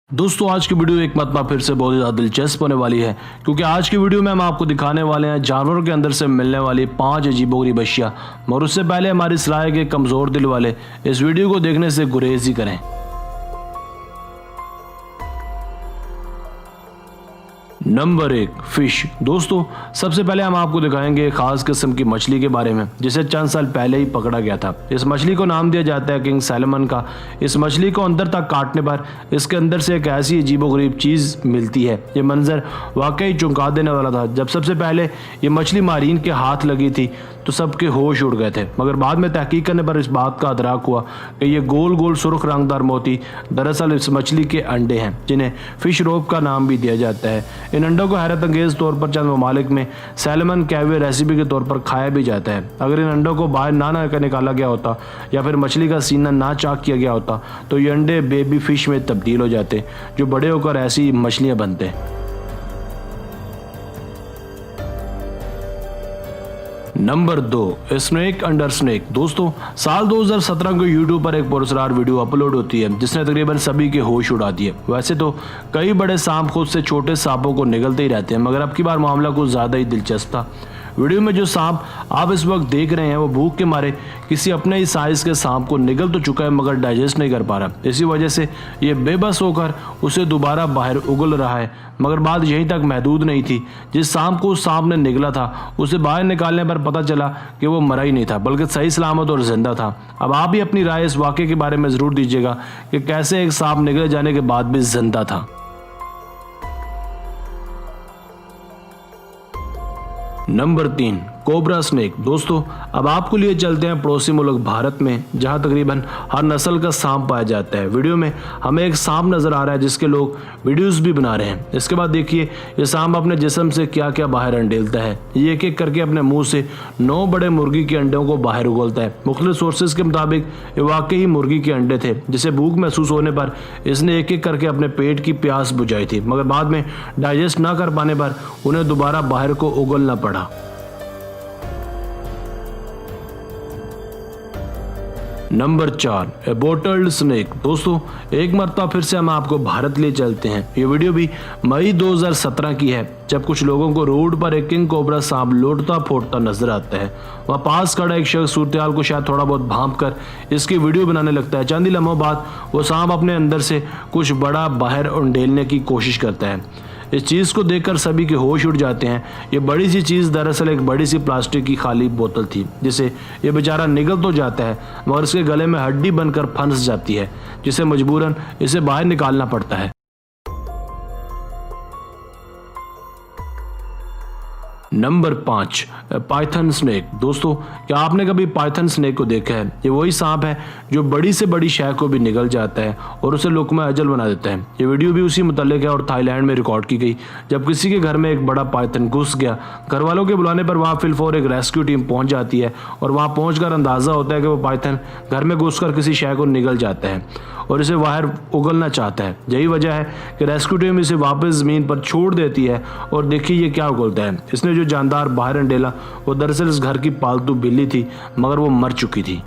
दोस्तों आज की वीडियो एक मतलब फिर से बहुत ज़्यादा दिलचस्प होने वाली है, क्योंकि आज की वीडियो में हम आपको दिखाने वाले हैं जानवरों के अंदर से मिलने वाली 5 अजीबोगरीब अशिया। मगर उससे पहले हमारी सलाह है कि कमज़ोर दिल वाले इस वीडियो को देखने से गुरेज ही करें। Number 1, fish. दोस्तों सबसे पहले हम आपको दिखाएंगे एक खास किस्म की मछली के बारे में जिसे चंद साल पहले ही पकड़ा गया था। इस मछली को नाम दिया जाता है किंग सैल्मन का। इस मछली को अंदर तक काटने पर इसके अंदर से एक ऐसी अजीबोगरीब चीज़ मिलती है। ये मंजर वाकई चौंका देने वाला था। जब सबसे पहले ये मछली मारीन के हाथ लगी थी तो सबके होश उड़ गए थे, मगर बाद में तहकीक करने पर इस बात का अदराक हुआ कि ये गोल गोल सुर्ख रंगदार मोती दरअसल इस मछली के अंडे हैं, जिन्हें फिश रोप का नाम भी दिया जाता है। इन अंडों को हैरत अंगेज तौर पर चंद ममालिक में सैल्मन कैवियर रेसिपी के तौर पर खाया भी जाता है। अगर इन अंडों को बाहर ना निकाला गया होता या फिर मछली का सीना ना चाक किया गया होता तो ये अंडे बेबी फिश में तब्दील हो जाते, जो बड़े होकर ऐसी मछलियां बनते। Number 2, snake under snake. दोस्तों साल 2017 को यूट्यूब पर एक पुरस्कार वीडियो अपलोड होती है जिसने तकरीबन सभी के होश उड़ा दिए। वैसे तो कई बड़े सांप खुद से छोटे सांपों को निगलते ही रहते हैं, मगर अब की बार मामला कुछ ज़्यादा ही दिलचस्प था। वीडियो में जो सांप आप इस वक्त देख रहे हैं वो भूख के मारे किसी अपने ही साइज के सांप को निगल तो चुका है, मगर डाइजेस्ट नहीं कर पा रहा। इसी वजह से ये बेबस होकर उसे दोबारा बाहर उगल रहा है। मगर बात यहीं तक महदूद नहीं थी। जिस सांप को उस सांप ने निगला था उसे बाहर निकालने पर पता चला कि वो मरा ही नहीं था, बल्कि सही सलामत और जिंदा था। अब आप भी अपनी राय इस वाक़े के बारे में ज़रूर दीजिएगा कि कैसे एक सांप निगले जाने के बाद भी जिंदा था। Number 3, cobra snake. दोस्तों अब आपको लिए चलते हैं पड़ोसी मुल्क भारत में, जहां तकरीबन हर नस्ल का सांप पाया जाता है। वीडियो में हमें एक सांप नजर आ रहा है जिसके लोग वीडियोस भी बना रहे हैं। इसके बाद देखिए ये सांप अपने जिस्म से क्या क्या बाहर अंडेलता है। ये एक एक करके अपने मुंह से 9 बड़े मुर्गी के अंडों को बाहर उगलता है। मुख्तलिफ सोर्सेज के मुताबिक ये वाकई ही मुर्गी के अंडे थे, जिसे भूख महसूस होने पर इसने एक एक करके अपने पेट की प्यास बुझाई थी, मगर बाद में डाइजेस्ट ना कर पाने पर उन्हें दोबारा बाहर को उगलना पड़ा। Number 4, bottled snake. दोस्तों एक मरतबा फिर से हम आपको भारत ले चलते हैं। ये वीडियो भी मई 2017 की है, जब कुछ लोगों को रोड पर एक किंग कोबरा सांप लोटता फोड़ता नजर आता है। वहाँ पास खड़ा एक शख्स सूरत को शायद थोड़ा बहुत भांप कर इसकी वीडियो बनाने लगता है। चंद ही लम्हों बाद वो सांप अपने अंदर से कुछ बड़ा बाहर उंडेलने की कोशिश करता है। इस चीज़ को देखकर सभी के होश उड़ जाते हैं। ये बड़ी सी चीज़ दरअसल एक बड़ी सी प्लास्टिक की खाली बोतल थी, जिसे ये बेचारा निगल तो जाता है मगर इसके गले में हड्डी बनकर फंस जाती है, जिसे मजबूरन इसे बाहर निकालना पड़ता है। Number 5, Python snake. दोस्तों क्या आपने कभी पाइथन स्नेक को देखा है? ये वही सांप है जो बड़ी से बड़ी शय को भी निगल जाता है और उसे लुकमा अजल बना देता है। ये वीडियो भी उसी मुतल्लिक है और थाईलैंड में रिकॉर्ड की गई, जब किसी के घर में एक बड़ा पाइथन घुस गया। घर वालों के बुलाने पर वहाँ फिलफौर एक रेस्क्यू टीम पहुँच जाती है और वहाँ पहुँचकर अंदाज़ा होता है कि वो पाइथन घर में घुसकर किसी शय को निगल जाता है और इसे बाहर उगलना चाहता है। यही वजह है कि रेस्क्यू टीम इसे वापस ज़मीन पर छोड़ देती है और देखिए ये क्या उगलता है। इसने जो जानदार बाहर अंडेला वो दरअसल इस घर की पालतू बिल्ली थी, मगर वो मर चुकी थी।